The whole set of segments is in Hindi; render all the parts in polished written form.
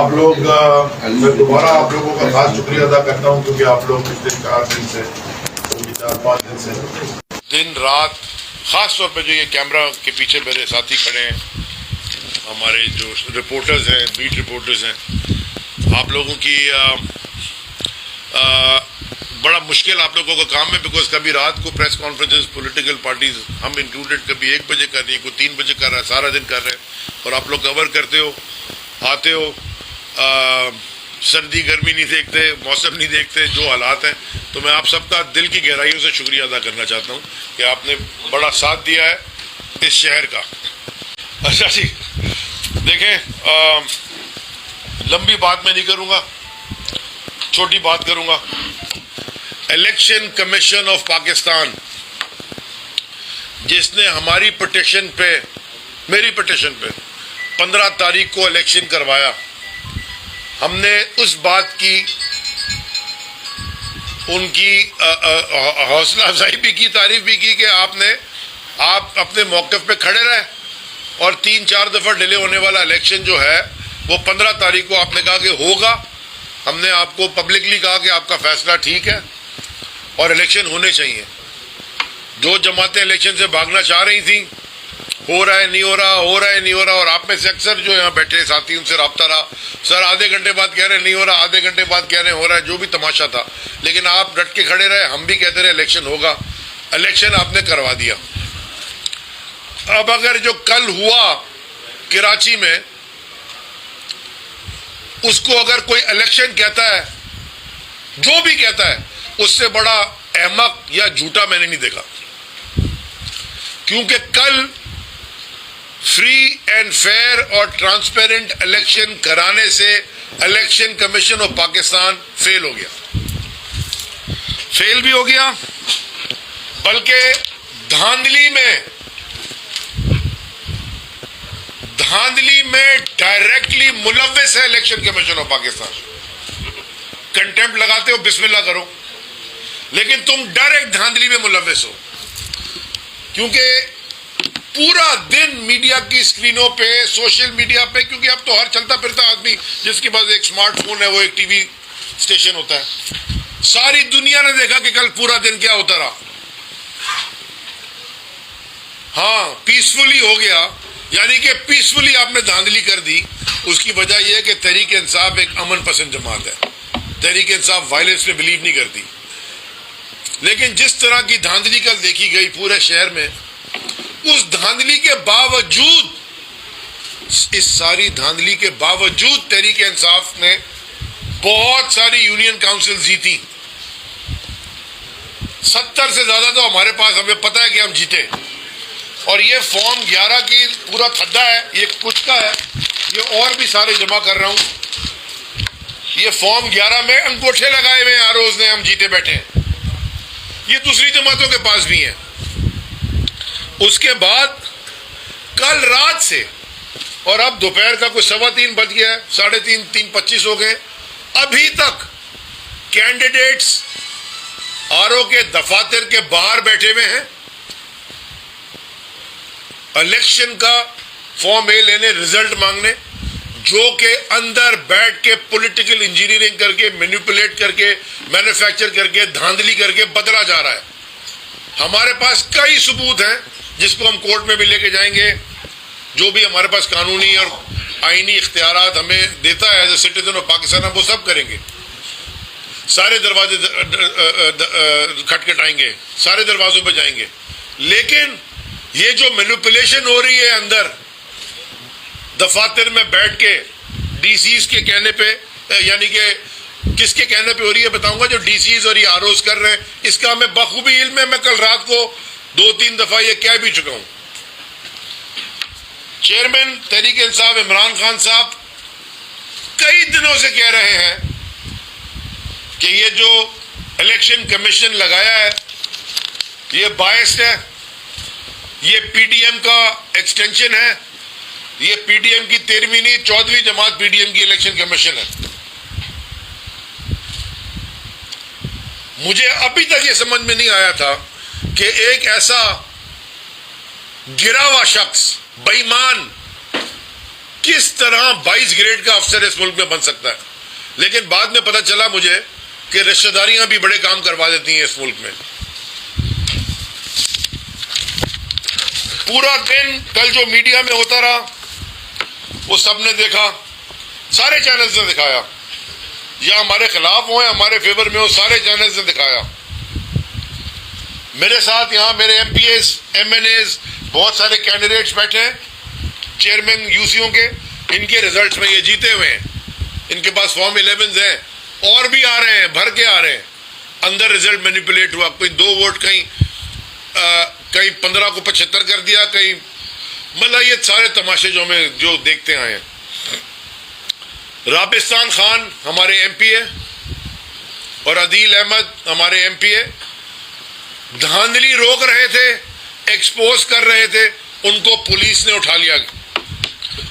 आप लोग मैं दोबारा आप लोगों का खास शुक्रिया अदा करता हूं क्योंकि आप लोग पिछले 4 दिन से 4-5 दिन से दिन रात खास तौर पे जो ये कैमरा के पीछे मेरे साथी खड़े हैं, हमारे जो रिपोर्टर्स हैं, बीट रिपोर्टर्स हैं, आप लोगों की बड़ा मुश्किल आप लोगों का काम है। बिकॉज कभी रात को प्रेस कॉन्फ्रेंसेस पॉलिटिकल पार्टीज हम इंक्लूडेड कभी 1 बजे कर रही है, कोई 3 बजे कर रहा है, सारा दिन कर रहे हैं और आप लोग कवर करते हो, आते हो, सर्दी गर्मी नहीं देखते, मौसम नहीं देखते, जो हालात हैं। तो मैं आप सबका दिल की गहराइयों से शुक्रिया अदा करना चाहता हूँ कि आपने बड़ा साथ दिया है इस शहर का। अच्छा जी, देखें, लंबी बात मैं नहीं करूँगा, छोटी बात करूँगा। इलेक्शन कमीशन ऑफ पाकिस्तान जिसने हमारी पिटीशन पे, मेरी पिटीशन पे 15 तारीख को इलेक्शन करवाया, हमने उस बात की उनकी हौसला अफजाई भी की, तारीफ भी की कि आप अपने मौक़िफ़ पे खड़े रहे और 3-4 दफ़ा डिले होने वाला इलेक्शन जो है वो 15 तारीख को आपने कहा कि होगा। हमने आपको पब्लिकली कहा कि आपका फैसला ठीक है और इलेक्शन होने चाहिए। जो जमातें इलेक्शन से भागना चाह रही थी, हो रहा है नहीं हो रहा, हो रहा है नहीं हो रहा, और आप में से अक्सर जो यहाँ बैठे साथी उनसे रब्ता रहा, सर आधे घंटे बाद कह रहे नहीं हो रहा, आधे घंटे बाद कह रहे हो रहा है, जो भी तमाशा था। लेकिन आप डट के खड़े रहे, हम भी कहते रहे इलेक्शन होगा, इलेक्शन आपने करवा दिया। अब अगर जो कल हुआ कराची में, उसको अगर कोई इलेक्शन कहता है, जो भी कहता है, उससे बड़ा अहमक या झूठा मैंने नहीं देखा। क्योंकि कल फ्री एंड फेयर और ट्रांसपेरेंट इलेक्शन कराने से election commission of Pakistan fail हो गया, फेल भी हो गया, बल्कि धांधली में डायरेक्टली मुलव्विस है election commission of Pakistan. Contempt लगाते हो, बिस्मिल्लाह करो, लेकिन तुम डायरेक्ट धांधली में मुलव्विस हो। क्योंकि पूरा दिन मीडिया की स्क्रीनों पे, सोशल मीडिया पे, क्योंकि अब तो हर चलता फिरता आदमी जिसके पास एक स्मार्टफोन है वो एक टीवी स्टेशन होता है, सारी दुनिया ने देखा कि कल पूरा दिन क्या होता रहा। हाँ, पीसफुली हो गया, यानी कि पीसफुली आपने धांधली कर दी। उसकी वजह यह है कि तहरीक इंसाफ एक अमन पसंद जमात है, तहरीक इंसाफ वायलेंस में बिलीव नहीं करती। लेकिन जिस तरह की धांधली कल देखी गई पूरे शहर में, उस धांधली के बावजूद, इस सारी धांधली के बावजूद तहरीक इंसाफ ने बहुत सारी यूनियन काउंसिल जीती। 70 से ज्यादा तो हमारे पास, हमें पता है कि हम जीते। और ये फॉर्म 11 की पूरा थद्दा है, ये कुछ का है, ये और भी सारे जमा कर रहा हूं। ये फॉर्म 11 में अंगूठे लगाए हुए हैं रोज ने, हम जीते बैठे हैं। ये दूसरी जमातों के पास भी है। उसके बाद कल रात से, और अब दोपहर का कुछ 3:15 बज गया है, 3:30, 3:25 हो गए, अभी तक कैंडिडेट्स आरओ के दफातर के बाहर बैठे हुए हैं इलेक्शन का फॉर्म ए लेने, रिजल्ट मांगने, जो के अंदर बैठ के पॉलिटिकल इंजीनियरिंग करके, मैनिपुलेट करके, मैन्युफैक्चर करके, धांधली करके बदला जा रहा है। हमारे पास कई सबूत हैं जिसको हम कोर्ट में भी लेके जाएंगे। जो भी हमारे पास कानूनी और आईनी इख्तियारात हमें देता है as a citizen of Pakistan, हम वो सब करेंगे। सारे दरवाजे खटखटाएंगे, सारे दरवाजों पे जाएंगे। लेकिन ये जो मैनिपुलेशन हो रही है अंदर दफातर में बैठ के, डीसीज के कहने पे, यानी कि किसके कहने पे हो रही है बताऊंगा, जो डीसीज और ये आरओज कर रहे हैं, इसका हमें बखूबी इल्म है। मैं कल रात को 2-3 दफा ये कह भी चुका हूं। चेयरमैन तहरीक इंसाफ इमरान खान साहब कई दिनों से कह रहे हैं कि ये जो इलेक्शन कमीशन लगाया है ये बायस्ड है, ये पीडीएम का एक्सटेंशन है, ये पीडीएम की 13वीं नहीं 14वीं जमात पीडीएम की इलेक्शन कमीशन है। मुझे अभी तक ये समझ में नहीं आया था कि एक ऐसा गिरा हुआ शख्स, बेईमान, किस तरह 22 ग्रेड का अफसर इस मुल्क में बन सकता है। लेकिन बाद में पता चला मुझे कि रिश्तेदारियां भी बड़े काम करवा देती हैं इस मुल्क में। पूरा दिन कल जो मीडिया में होता रहा वो सबने देखा, सारे चैनल्स ने दिखाया, या हमारे खिलाफ हो या हमारे फेवर में हो, सारे चैनल्स ने दिखाया। मेरे साथ यहाँ मेरे एमपीएस, एमएनएस, बहुत सारे कैंडिडेट्स बैठे हैं, चेयरमैन यूसीओ के, इनके रिजल्ट्स में ये जीते हुए हैं, इनके पास फॉर्म 11 हैं, और भी आ रहे हैं, भर के आ रहे हैं। अंदर रिजल्ट मैनिपुलेट हुआ, कोई 2 वोट कहीं 15 को 75 कर दिया, कहीं, मतलब ये सारे तमाशे जो हमें जो देखते आए हैं। राबिस्तान खान हमारे एमपी है और अदील अहमद हमारे एमपी है, धांधली रोक रहे थे, एक्सपोज कर रहे थे, उनको पुलिस ने उठा लिया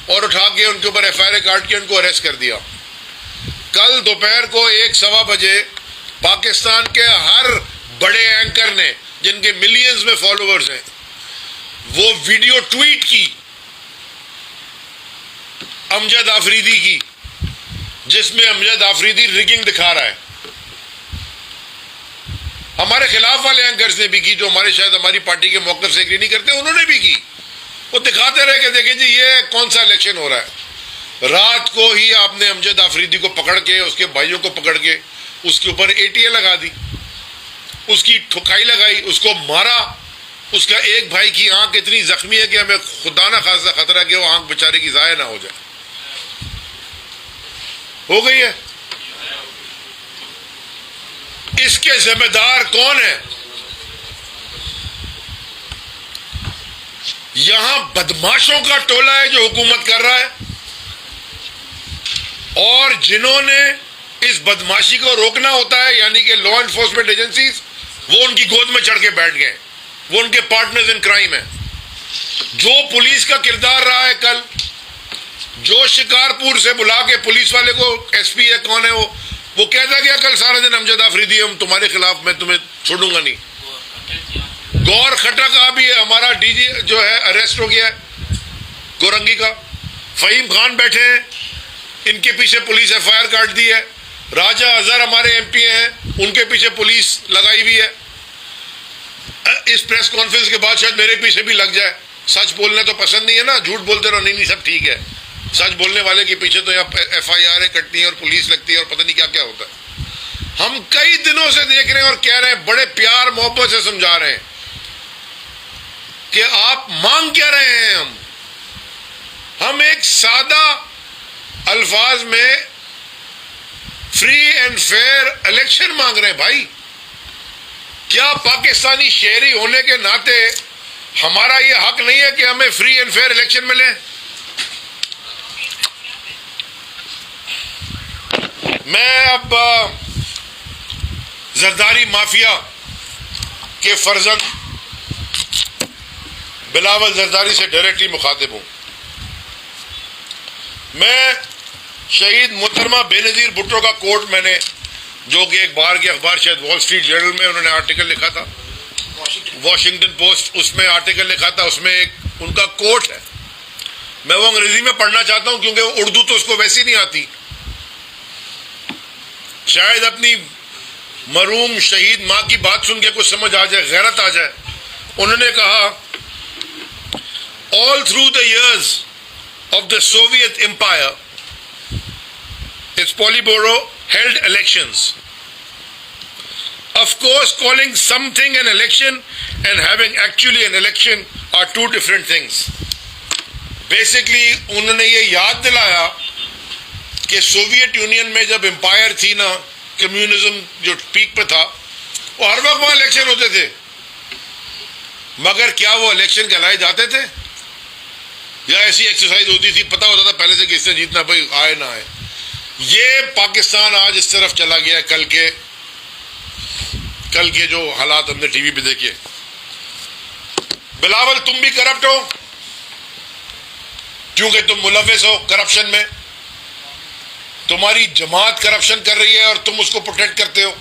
और उठा के उनके ऊपर एफआईआर काट के उनको अरेस्ट कर दिया। कल दोपहर को 1-1:15 बजे पाकिस्तान के हर बड़े एंकर ने, जिनके मिलियंस में फॉलोअर्स हैं, वो वीडियो ट्वीट की अमजद आफरीदी की, जिसमें अमजद आफरीदी रिगिंग दिखा रहा है। हमारे खिलाफ वाले एंकर्स ने भी की, जो हमारे शायद हमारी पार्टी के मौक़िफ़ से एग्री नहीं करते, उन्होंने भी की। वो दिखाते रहे कि देखें जी ये कौन सा इलेक्शन हो रहा है। रात को ही आपने अमजद आफरीदी को पकड़ के, उसके भाइयों को पकड़ के उसके ऊपर एटीए लगा दी, उसकी ठुकाई लगाई, उसको मारा। उसका एक भाई की आंख इतनी जख्मी है कि हमें खुदा ना खासा खतरा कि वो आंख बेचारे की जाया ना हो जाए। हो गई है। इसके जिम्मेदार कौन है? यहां बदमाशों का टोला है जो हुकूमत कर रहा है, और जिन्होंने इस बदमाशी को रोकना होता है, यानी कि लॉ एनफोर्समेंट एजेंसीज, वो उनकी गोद में चढ़ के बैठ गए, वो उनके पार्टनर्स इन क्राइम है। जो पुलिस का किरदार रहा है कल, जो शिकारपुर से बुला के पुलिस वाले को, एसपी है कौन है वो कहता गया कल सारा दिन अमजद आफरीदी हम तुम्हारे खिलाफ, मैं तुम्हें छोड़ूंगा नहीं। गौर खटक का भी हमारा डीजी जो है अरेस्ट हो गया है, गोरंगी का। फहीम खान बैठे हैं, इनके पीछे पुलिस एफआईआर काट दी है। राजा अजहर हमारे एमपी हैं, उनके पीछे पुलिस लगाई हुई है। इस प्रेस कॉन्फ्रेंस के बाद शायद मेरे पीछे भी लग जाए। सच बोलना तो पसंद नहीं है ना, झूठ बोलते रहो, नहीं सब ठीक है। सच बोलने वाले के पीछे तो यहाँ एफआईआर कटती है और पुलिस लगती है और पता नहीं क्या क्या होता है। हम कई दिनों से देख रहे हैं और कह रहे हैं, बड़े प्यार मोहब्बत से समझा रहे हैं कि आप मांग क्या रहे हैं। हम एक सादा अल्फाज में फ्री एंड फेयर इलेक्शन मांग रहे हैं भाई। क्या पाकिस्तानी शहरी होने के नाते हमारा ये हक नहीं है कि हमें फ्री एंड फेयर इलेक्शन मिले? मैं अब जरदारी माफिया के फर्जंद बिलावल जरदारी से डायरेक्टली मुखातिब हूं। मैं शहीद मुहतरमा बेनजीर भुट्टो का कोट, मैंने जो कि एक बार के अखबार शायद वॉल स्ट्रीट जर्नल में उन्होंने आर्टिकल लिखा था, वॉशिंगटन पोस्ट, उसमें आर्टिकल लिखा था, उसमें एक उनका कोट है। मैं वो अंग्रेजी में पढ़ना चाहता हूं क्योंकि उर्दू तो उसको वैसी नहीं आती। शायद अपनी मरूम शहीद मां की बात सुन के कुछ समझ आ जाए, गैरत आ जाए। उन्होंने कहा, all through the years of the Soviet Empire, its Politburo held elections. Of course, calling something an election and having actually an election are two different things. Basically, उन्होंने ये याद दिलाया कि सोवियत यूनियन में जब एम्पायर थी ना, कम्युनिज्म जो पीक पे था, वो हर वक्त वहाँ इलेक्शन होते थे, मगर क्या वो इलेक्शन कहलाए जाते थे या ऐसी एक्सरसाइज होती थी, पता होता था पहले से किसने जीतना, भाई आए ना आए। ये पाकिस्तान आज इस तरफ चला गया। कल के जो हालात हमने टीवी पे देखे। बिलावल, तुम भी करप्ट हो क्योंकि तुम मुलव्विस हो करप्शन में। तुम्हारी जमात करप्शन कर रही है और तुम उसको प्रोटेक्ट करते हो।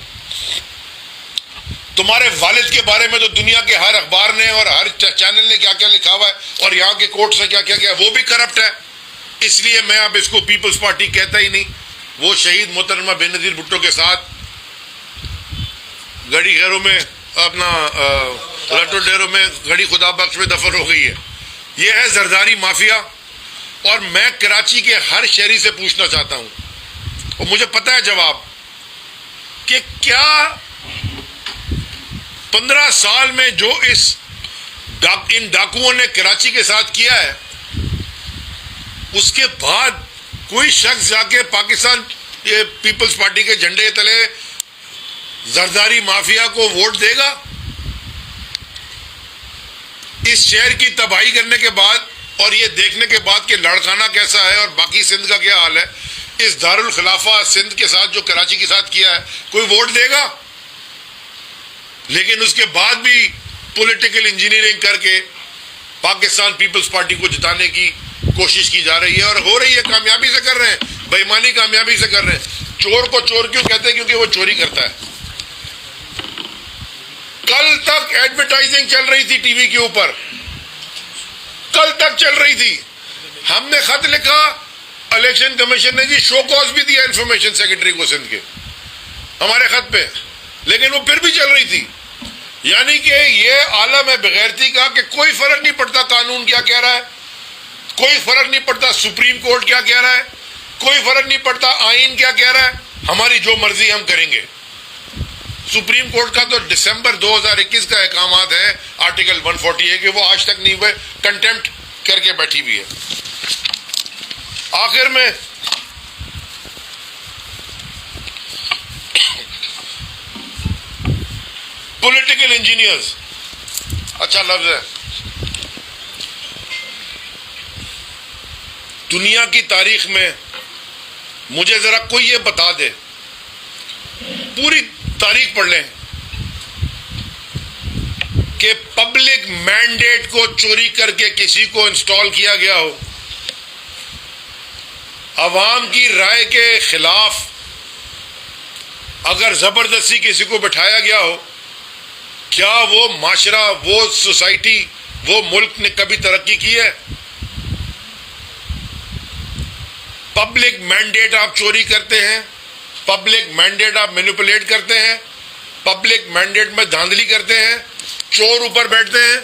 तुम्हारे वालिद के बारे में तो दुनिया के हर अखबार ने और हर चैनल ने क्या क्या लिखा हुआ है, और यहाँ के कोर्ट से क्या क्या किया, वो भी करप्ट है। इसलिए मैं अब इसको पीपल्स पार्टी कहता ही नहीं। वो शहीद मोहतरमा बेनज़ीर भुट्टो के साथ गड़ी खैरों में अपना लट्टू डेरों में गड़ी खुदा बख्श में दफन हो गई है। ये है जरदारी माफिया। और मैं कराची के हर शहरी से पूछना चाहता हूं, और मुझे पता है जवाब, कि क्या 15 साल में जो इन डाकुओं ने कराची के साथ किया है, उसके बाद कोई शख्स जाके पाकिस्तान ये पीपल्स पार्टी के झंडे तले जरदारी माफिया को वोट देगा? इस शहर की तबाही करने के बाद और ये देखने के बाद कि लड़काना कैसा है और बाकी सिंध का क्या हाल है, इस दारुल खिलाफा सिंध के साथ जो कराची के साथ किया है, कोई वोट देगा? लेकिन उसके बाद भी पॉलिटिकल इंजीनियरिंग करके पाकिस्तान पीपल्स पार्टी को जिताने की कोशिश की जा रही है, और हो रही है, कामयाबी से कर रहे हैं, बेईमानी कामयाबी से कर रहे हैं। चोर को चोर क्यों कहते हैं? क्योंकि वो चोरी करता है। कल तक एडवर्टाइजिंग चल रही थी टीवी के ऊपर, कल तक चल रही थी। हमने खत लिखा, इलेक्शन कमीशन ने जी शो कॉज भी दिया इंफॉर्मेशन सेक्रेटरी को सिंध के हमारे खत पे, लेकिन वो फिर भी चल रही थी। यानी कि ये आलम है बेगैरती का कि कोई फर्क नहीं पड़ता कानून क्या कह रहा है, कोई फर्क नहीं पड़ता सुप्रीम कोर्ट क्या कह रहा है, कोई फर्क नहीं पड़ता आईन क्या कह रहा है, हमारी जो मर्जी हम करेंगे। सुप्रीम कोर्ट का तो दिसंबर 2021 का अहकामात है, आर्टिकल 140 है, कि वो आज तक नहीं हुए, कंटेम्प्ट करके बैठी हुई है। आखिर में पॉलिटिकल इंजीनियर्स, अच्छा लफ्ज है, दुनिया की तारीख में मुझे जरा कोई ये बता दे, पूरी तारीख पढ़ लें, कि पब्लिक मैंडेट को चोरी करके किसी को इंस्टॉल किया गया हो, अवाम की राय के खिलाफ अगर जबरदस्ती किसी को बिठाया गया हो, क्या वो माशरा, वो सोसाइटी, वो मुल्क ने कभी तरक्की की है? पब्लिक मैंडेट आप चोरी करते हैं, पब्लिक मैंडेट आप मैनिपुलेट करते हैं, पब्लिक मैंडेट में धांधली करते हैं, चोर ऊपर बैठते हैं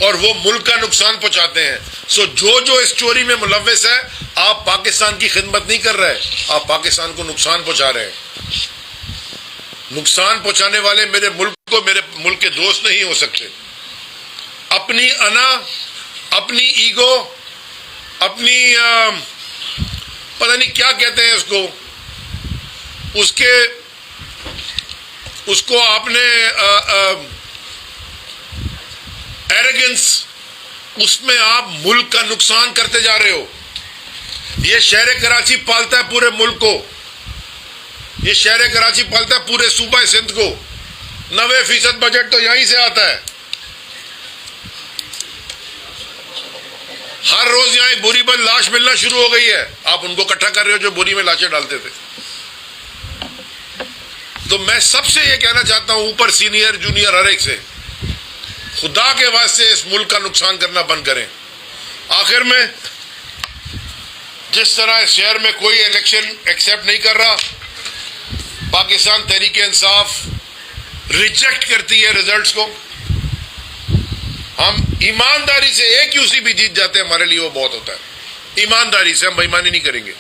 और वो मुल्क का नुकसान पहुंचाते हैं। सो जो इस चोरी में मुलव्वस है, आप पाकिस्तान की खिदमत नहीं कर रहे, आप पाकिस्तान को नुकसान पहुंचा रहे हैं। नुकसान पहुंचाने वाले मेरे मुल्क को मेरे मुल्क के दोस्त नहीं हो सकते। अपनी अना, अपनी ईगो, अपनी पता नहीं क्या कहते हैं उसको आपने एरोगेंस, उसमें आप मुल्क का नुकसान करते जा रहे हो। ये शहर कराची पालता है पूरे मुल्क को, ये शहर कराची पालता है पूरे सूबा सिंध को। 90% बजट तो यहीं से आता है। हर रोज यहां एक बोरी बंद लाश मिलना शुरू हो गई है, आप उनको इकट्ठा कर रहे हो जो बोरी में लाशें डालते थे। तो मैं सबसे ये कहना चाहता हूं, ऊपर सीनियर जूनियर हर एक से, खुदा के वास्ते इस मुल्क का नुकसान करना बंद करें। आखिर में जिस तरह इस शहर में कोई इलेक्शन एक्सेप्ट नहीं कर रहा, पाकिस्तान तहरीक इंसाफ रिजेक्ट करती है रिजल्ट्स को। हम ईमानदारी से एक यूसी भी जीत जाते हैं, हमारे लिए वो बहुत होता है। ईमानदारी से, हम बेईमानी नहीं करेंगे।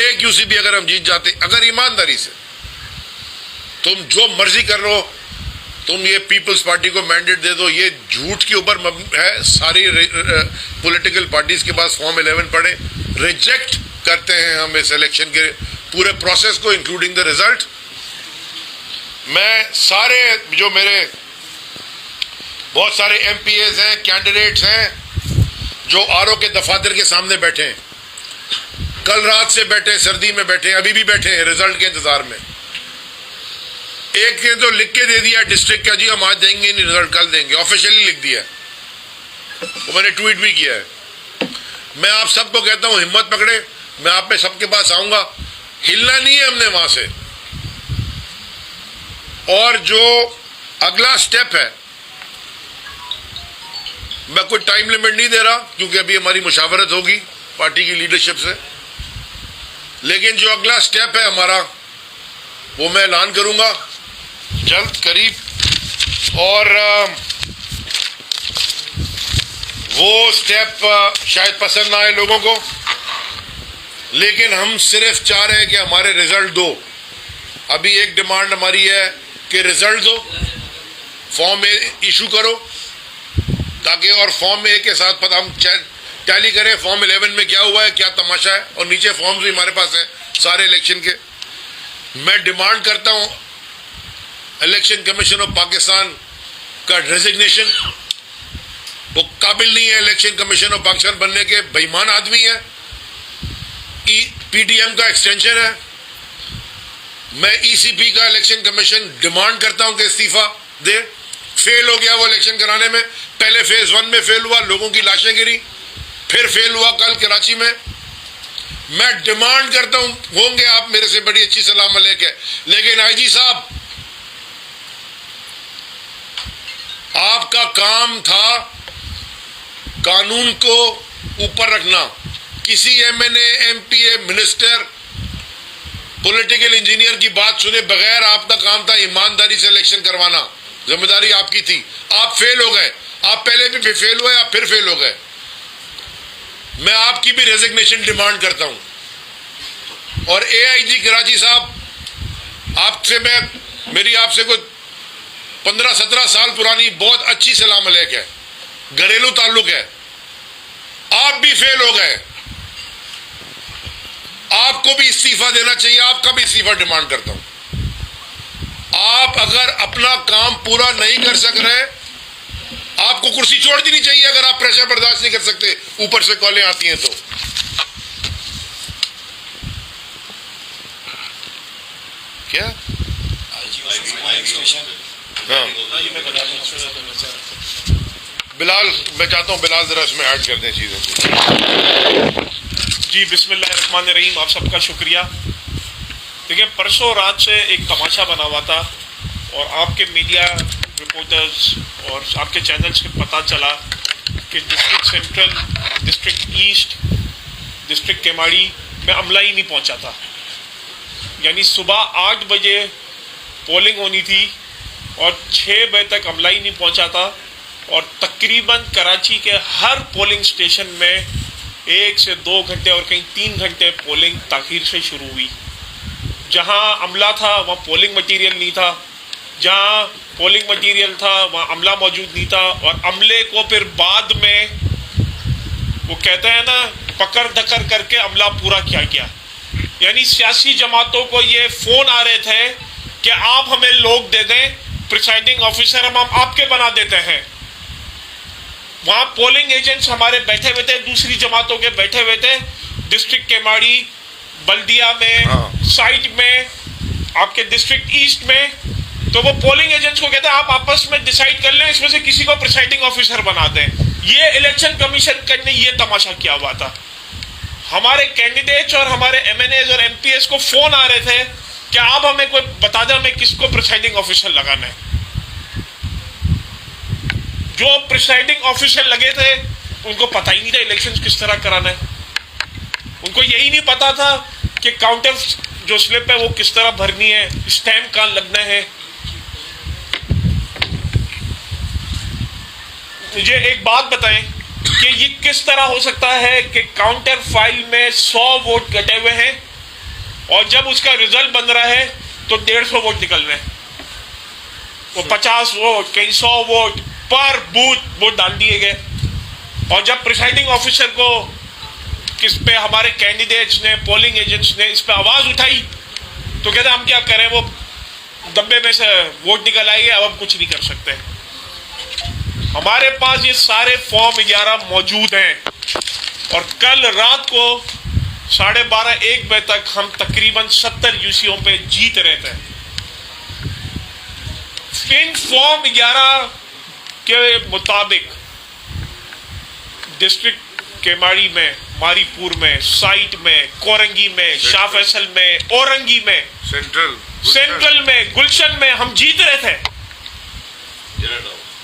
एक यूसी भी अगर हम जीत जाते, अगर ईमानदारी से, तुम जो मर्जी कर लो, तुम ये पीपल्स पार्टी को मैंडेट दे दो, ये झूठ के ऊपर है। सारी पॉलिटिकल पार्टीज के पास फॉर्म 11 पड़े, रिजेक्ट करते हैं हम इस इलेक्शन के पूरे प्रोसेस को, इंक्लूडिंग द रिजल्ट। मैं सारे जो मेरे बहुत सारे एमपीएस हैं, कैंडिडेट्स हैं, जो आरओ के दफातर के सामने बैठे हैं, कल रात से बैठे, सर्दी में बैठे, अभी भी बैठे हैं रिजल्ट के इंतजार में। एक ने तो लिख के दे दिया डिस्ट्रिक्ट का, जी हम आज देंगे नहीं रिजल्ट, कल देंगे, ऑफिशियली लिख दिया। वो मैंने ट्वीट भी किया है। मैं आप सबको कहता हूं, हिम्मत पकड़े, मैं आप पे सबके पास आऊंगा। हिलना नहीं है हमने वहां से। और जो अगला स्टेप है, मैं कोई टाइम लिमिट नहीं दे रहा, क्योंकि अभी हमारी मुशावरत होगी, पार्टी की लीडरशिप से। लेकिन जो अगला स्टेप है हमारा, वो मैं ऐलान करूंगा जल्द करीब, और वो स्टेप शायद पसंद ना आए लोगों को, लेकिन हम सिर्फ चाह रहे हैं कि हमारे रिजल्ट दो। अभी एक डिमांड हमारी है कि रिजल्ट दो, फॉर्म इशू करो, ताकि और फॉर्म ए के साथ पता हम टैली करें फॉर्म 11 में क्या हुआ है, क्या तमाशा है, और नीचे फॉर्म्स भी हमारे पास हैं सारे इलेक्शन के। मैं डिमांड करता हूं इलेक्शन कमीशन ऑफ पाकिस्तान का रेजिग्नेशन। वो काबिल नहीं है इलेक्शन कमीशन ऑफ पाकिस्तान बनने के, बेईमान आदमी है, पीटीएम का एक्सटेंशन है। मैं ईसीपी का इलेक्शन कमीशन डिमांड करता हूं कि इस्तीफा दे। फेल हो गया वो इलेक्शन कराने में, पहले फेज 1 में फेल हुआ, लोगों की लाशें गिरी, फिर फेल हुआ कल कराची में। मैं डिमांड करता हूं, होंगे आप मेरे से बड़ी अच्छी सलाह मलिक है, लेकिन आईजी साहब, आपका काम था कानून को ऊपर रखना। किसी MNA, MPa, minister, political engineer की बात सुने बगैर आपका काम था ईमानदारी से इलेक्शन करवाना। जिम्मेदारी आपकी थी, आप फेल हो गए। आप पहले भी फेल हुए, आप फिर फेल हो गए। मैं आपकी भी रेजिग्नेशन डिमांड करता हूं। और एआईजी कराची साहब, आपसे मेरी आपसे कोई 15-17 साल पुरानी बहुत अच्छी सलाह मलिक है, घरेलू ताल्लुक है। आप भी फेल हो गए, आपको भी इस्तीफा देना चाहिए। आपका भी इस्तीफा डिमांड करता हूं। आप अगर अपना काम पूरा नहीं कर सक रहे, आपको कुर्सी छोड़ देनी चाहिए। अगर आप प्रेशर बर्दाश्त नहीं कर सकते, ऊपर से कॉलें आती हैं तो। क्या हाँ, बिलाल, मैं चाहता हूं बिलाल जरा इसमें ऐड कर दें चीजें। जी, बिस्मिल्लाहिर्रहमानिर्रहीम। आप सबका शुक्रिया। देखिए, परसों रात से एक तमाशा बना हुआ था और आपके मीडिया रिपोर्टर्स और आपके चैनल्स के पता चला कि district central, district east, district Keamari में अमला ही नहीं पहुंचा था। यानी सुबह 8 बजे पोलिंग होनी थी और 6 बजे तक अमला ही नहीं पहुंचा था। और तकरीबन कराची के हर पोलिंग स्टेशन में 1 से 2 घंटे और कहीं 3 घंटे पोलिंग ताखीर से शुरू हुई। जहां अमला था वहां पोलिंग मटीरियल नहीं था, जहां पोलिंग मटीरियल था वहां अमला मौजूद नहीं था। और अमले को फिर बाद में वो कहते हैं ना, पकड़ धक्कर करके अमला पूरा किया गया। यानी सियासी जमातों को ये फोन आ रहे थे कि आप हमें लोग दे दें, प्रिसाइडिंग ऑफिसर हम आपके बना देते हैं। वहां पोलिंग एजेंट्स हमारे बैठे हुए थे, दूसरी जमातों के बैठे हुए थे, डिस्ट्रिक्ट केमाड़ी, बल्दिया में, साइट में, आपके डिस्ट्रिक्ट ईस्ट में। तो वो पोलिंग एजेंट्स को कहते हैं आप आपस में डिसाइड कर लें, इसमें से किसी को प्रिसाइडिंग ऑफिसर बना दें। ये इलेक्शन कमीशन ने ये तमाशा किया हुआ था। हमारे कैंडिडेट्स और हमारे एमएनएज और एमपीएस को फोन आ रहे थे कि आप हमें कोई बता दें हमें किसको प्रिसाइडिंग ऑफिसर लगाना है। जो प्रिसाइडिंग ऑफिसर लगे थे उनको पता ही नहीं था इलेक्शन किस तरह कराना है। उनको यही नहीं पता था कि काउंटर जो स्लिप है वो किस तरह भरनी है, स्टैम्प कहां लगना है। मुझे एक बात बताएं कि ये किस तरह हो सकता है कि काउंटर फाइल में 100 वोट कटे हुए हैं और जब उसका रिजल्ट बन रहा है तो 150 वोट निकल रहे हैं। वो 50 वोट, कहीं 100 वोट पर बूथ वोट डाल दिए गए। और जब प्रिसाइडिंग ऑफिसर को किस पे हमारे कैंडिडेट्स ने, पोलिंग एजेंट्स ने इस पे आवाज उठाई तो कहते हम क्या करें, वो डब्बे में से वोट निकल आएंगे, अब हम कुछ नहीं कर सकते। हमारे पास ये सारे फॉर्म 11 मौजूद हैं और कल रात को 12:30-1 बजे तक हम तकरीबन 70 यूसीओ पे जीत रहे थे। इन फॉर्म 11 के मुताबिक डिस्ट्रिक्ट केमाड़ी में, मारीपुर में, साइट में, कोरंगी में, शाह फैसल में, औरंगी में, सेंट्रल में, गुलशन में हम जीत रहे थे।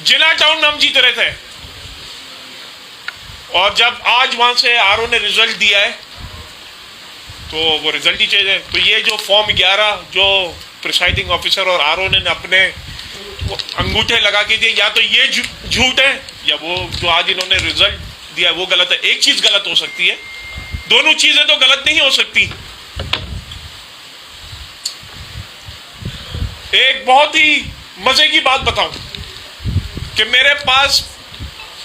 जिला टाउन में हम जीत रहे थे और जब आज वहां से आरओ ने रिजल्ट दिया है तो वो रिजल्ट ही चेंज है। तो ये जो फॉर्म 11 जो प्रिसाइडिंग ऑफिसर और आरओ ने अपने अंगूठे लगा के दिए, या तो ये झूठ है या वो जो आज इन्होंने रिजल्ट दिया है वो गलत है। एक चीज गलत हो सकती है, दोनों चीजें तो गलत नहीं हो सकती। एक बहुत ही मजे की बात बताऊं कि मेरे पास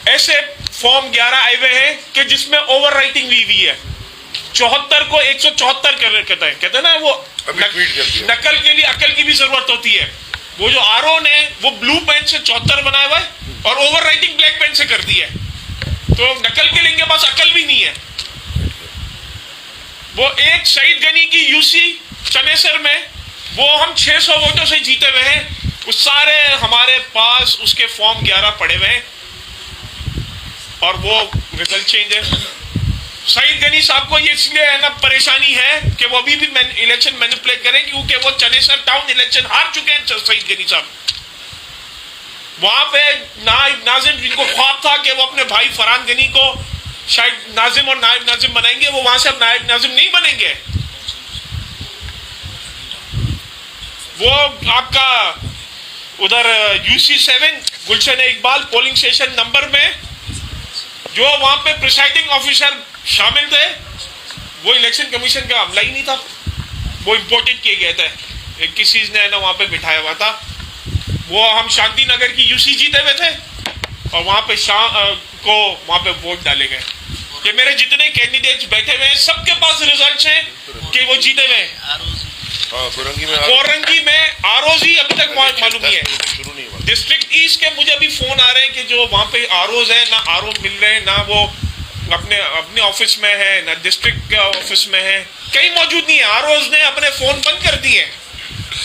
ऐसे फॉर्म 11 आए हुए हैं कि जिसमें ओवर राइटिंग हुई है। 74 को 174 कहते हैं ना, वो नकल के लिए अकल की भी जरूरत होती है। वो जो आरओ ने वो ब्लू पेन से 74 बनाया हुआ है और ओवर राइटिंग ब्लैक पेन से कर दी है। तो नकल के लिए इनके पास अकल भी नहीं है। वो एक शहीद गनी की यूसी चनेसर में वो हम 600 वोटों से जीते हुए हैं, उस सारे हमारे पास उसके फॉर्म 11 पड़े हुए हैं और वो रिजल्ट चेंज है। शहीद गनी साहब को ये इसलिए है ना परेशानी है कि वो अभी भी इलेक्शन मैनिपुलेट करें, क्योंकि वो चनेसर टाउन इलेक्शन हार चुके हैं शहीद गनी साहब। वहां पे नाइब नाजिम, जिनको ख्वाब था कि वो अपने भाई फरहान गनी को शायद नाजिम और नाइब नाजिम बनाएंगे, वो वहां से अब नाइब नाजिम नहीं बनेंगे। वो आपका उधर UC7 गुलशन इकबाल पोलिंग स्टेशन नंबर में जो वहां पे प्रिसाइडिंग ऑफिसर शामिल थे, वो इलेक्शन कमीशन का अमला ही नहीं था, वो इंपोर्टेड किए गए थे। एक किसी ने ना वहां पे बिठाया हुआ था। वो हम शांति नगर की यूसी जीते हुए थे और वहां पे को वहां पे वोट डाले गए। कि मेरे जितने कैंडिडेट्स बैठे हुए हैं सबके पास रिजल्ट्स हैं कि वो जीते हुए हैं। कोरंगी में आरओज ही अभी तक मालूम नहीं है। डिस्ट्रिक्ट ईस्ट के मुझे अभी फोन आ रहे हैं कि जो वहां पे आरओज है, ना आरओ मिल रहे हैं, ना वो अपने ऑफिस में है, ना डिस्ट्रिक्ट ऑफिस में है, कहीं मौजूद नहीं है। आरओज ने अपने फोन बंद कर दिए।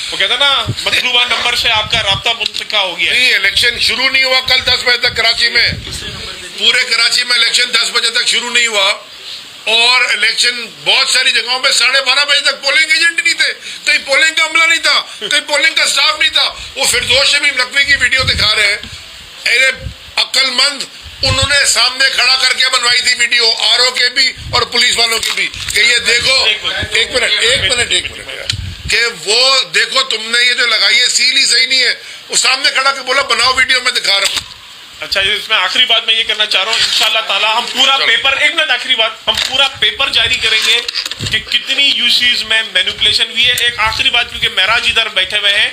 वो कहता ना मतलूबा नंबर से आपका राब्ता मुंतका हो गया। नहीं, इलेक्शन शुरू नहीं हुआ कल 10 बजे तक कराची में, पूरे कराची में इलेक्शन 10 बजे तक शुरू नहीं हुआ और इलेक्शन बहुत सारी जगहों पे 12:30 बजे तक पोलिंग एजेंट नहीं थे, कहीं पोलिंग का अमला नहीं था, कहीं पोलिंग का स्टाफ नहीं था। वो फिरदौस शमीम नकवी की वीडियो दिखा रहे हैं, अरे अक्लमंद, उन्होंने सामने खड़ा करके बनवाई थी वीडियो, आरओ के भी और पुलिस वालों की भी, कि ये देखो, एक मिनट कि वो देखो तुमने ये जो लगाई है सील ही सही नहीं है। वो सामने खड़ा के बोला बनाओ वीडियो, मैं दिखा रहा हूँ। अच्छा, इसमें आखिरी बात मैं ये करना चाह रहा हूँ, इंशाल्लाह ताला हम पूरा पेपर, एक मिनट आखिरी बात, हम पूरा पेपर जारी करेंगे कि कितनी यूसीज में मैनिपुलेशन हुई है। एक आखिरी बात, क्योंकि महराज इधर बैठे हुए हैं,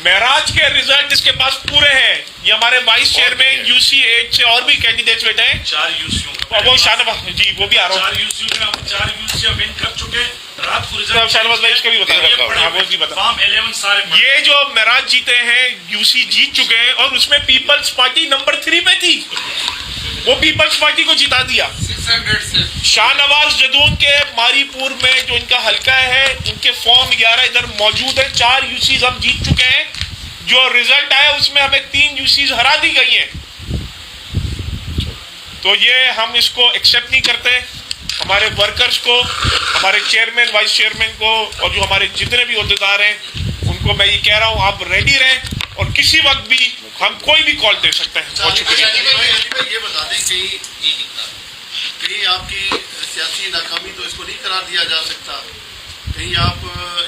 महराज के रिजल्ट जिसके पास पूरे हैं, ये हमारे वाइस चेयरमैन UC8 से और भी कैंडिडेट्स बैठे हैं, 4 यूसीओं वो शाहनवाज जी, वो भी आ रहा हूँ, 4 यूसीओं में हम 4 यूसीओ विन कर चुके हैं। रात को रिजल्ट शाहनवाज भाई इसका भी बता रहा हूँ, वो भी बता। फॉर्म 11 सारे ये जो महराज जीते हैं, यूसी जीत चुके हैं और उसमें पीपल्स पार्टी नंबर 3 पे थी, वो पीपल्स पार्टी को जिता दिया। शाहनवाज जदून के मारीपुर में जो इनका हल्का है, उनके फॉर्म 11 इधर मौजूद है, 4 यूसीज हम जीत चुके हैं। जो रिजल्ट आया उसमें हमें 3 यूसीज हरा दी गई हैं। तो ये हम इसको एक्सेप्ट नहीं करते। हमारे वर्कर्स को, हमारे चेयरमैन, वाइस चेयरमैन को और जो हमारे जितने भी अहदेदार हैं, उनको मैं ये कह रहा हूँ, आप रेडी रहें और किसी वक्त भी हम कोई भी कॉल दे सकते हैं। बहुत शुक्रिया। ये बता दें कहीं आपकी सियासी नाकामी तो इसको नहीं करार दिया जा सकता, कहीं आप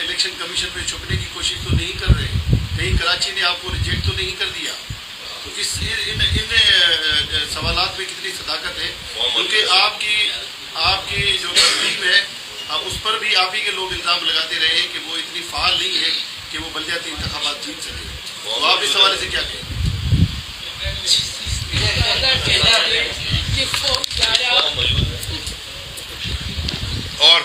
इलेक्शन कमीशन पे छुपने की कोशिश तो नहीं कर रहे, कहीं कराची ने आपको रिजेक्ट तो नहीं कर दिया। तो इस इन सवालात में कितनी सदाकत है, क्योंकि आपकी जो टीम है उस पर भी आप ही के लोग इल्जाम लगाते रहे कि वो इतनी फाल नहीं है कि वो बल्दियाती इंतखाबात जीत सके। तो आप इस हवाले से क्या कहें? और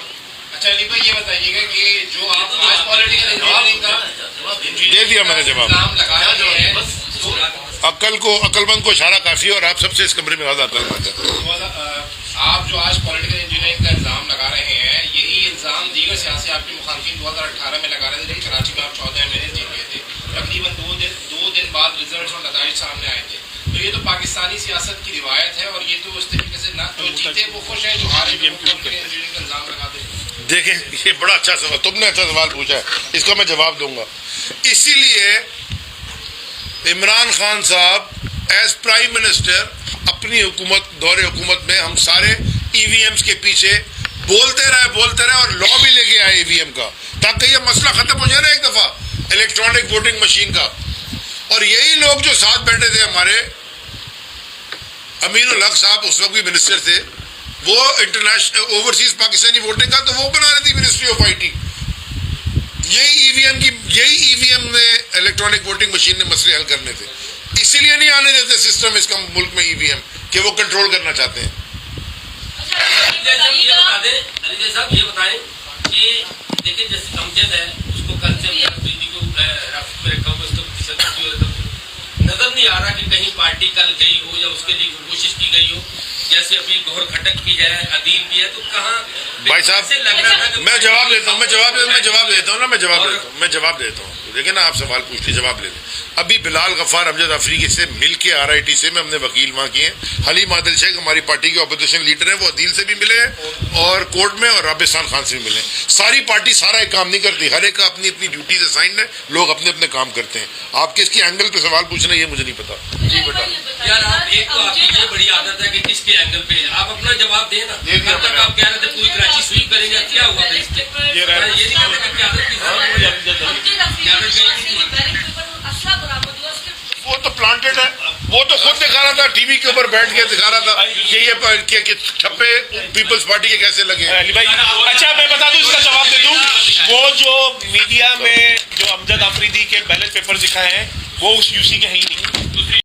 अच्छा अली भाई, ये बताइएगा कि जो आप आज पॉलिटिकल इंजीनियरिंग का दे दिया मैंने जवाब, नाम लगाया है, अक्लमंद को इशारा काफी है और आप सबसे इस कमरे में आप जो आज पॉलिटिकल इंजीनियरिंग का इल्जाम लगा रहे हैं, यही इल्जाम दीगर सियासी आपके मुखालफिन 2018 में लगा रहे थे, जब कराची में आप 14 एमएलए जीत गए थे। तकरीबन 2 दिन बाद रिजल्ट और नताइज सामने आए थे। तो ये तो पाकिस्तानी सियासत की रिवायत है और ये तो उस तरीके से ना जो जीते वो खुश है, जो हारे इंजीनियरिंग का इल्जाम लगा दे। देखें, ये बड़ा अच्छा सवाल, तुमने अच्छा सवाल पूछा है, इसका मैं जवाब दूंगा। इसीलिए इमरान खान साहब एज प्राइम मिनिस्टर अपनी हुकूमत, दौरे हुकूमत में हम सारे ईवीएम्स के पीछे बोलते रहे और लॉ भी लेके आए ईवीएम का, ताकि ये मसला खत्म हो जाए ना एक दफा इलेक्ट्रॉनिक वोटिंग मशीन का। और यही लोग जो साथ बैठे थे हमारे अमीनुल हक साहब, उस वक्त भी मिनिस्टर थे, वो इंटरनेशनल ओवरसीज पाकिस्तानी वोटिंग का तो वो बना रही थी मिनिस्ट्री ऑफ आईटी। यही ईवीएम में इलेक्ट्रॉनिक वोटिंग मशीन ने मसले हल करने थे, इसीलिए नहीं आने देते सिस्टम इसका मुल्क में ईवीएम कि वो कंट्रोल करना चाहते हैं। अली साहब ये बताएं कि देखिए जैसे अमजद है उसको कल से अफरीदी को नजर नहीं आ रहा कि कहीं पार्टी कल गई हो या उसके लिए कोशिश की गई हो, जैसे अभी गौहर खटक भी है, अदील भी है, तो कहाँ भाई साहब मैं जवाब देता हूँ देखिए ना, आप सवाल पूछ लीजिए, जवाब ले लें। अभी बिलाल गफ्फार अमजद अफरीदी से मिलके RIT से में हमने वकील वहाँ किए हैं। हलीम आदिल शेख हमारी पार्टी के अपोजिशन लीडर हैं, वो अदील से भी मिले हैं और कोर्ट में, और राबिस्तान खान से भी मिले हैं। सारी पार्टी सारा एक काम नहीं करती, हर एक का अपनी अपनी ड्यूटी से साइन है, लोग अपने अपने काम करते हैं। आप किसकी एंगल पे सवाल पूछ रहे हैं ये मुझे नहीं पता। जी बेटा यार आप एक तो आपकी ये बड़ी आदत है कि किसके एंगल पे आप अपना जवाब दें ना। कल तक आप कह रहे थे पूरी कराची स्वीप करेंगे, क्या हुआ? ये नहीं कहते कि आदत वो तो प्लांटेड है, वो तो खुद दिखा रहा था, टीवी के ऊपर बैठ के दिखा रहा था कि ये छप्पे पीपल्स पार्टी के कैसे लगे। अली भाई अच्छा मैं बता दूं, इसका जवाब दे दूं। वो जो मीडिया में जो अमजद अफरीदी के बैलेट पेपर दिखाए हैं वो उस यूसी के है ही नहीं।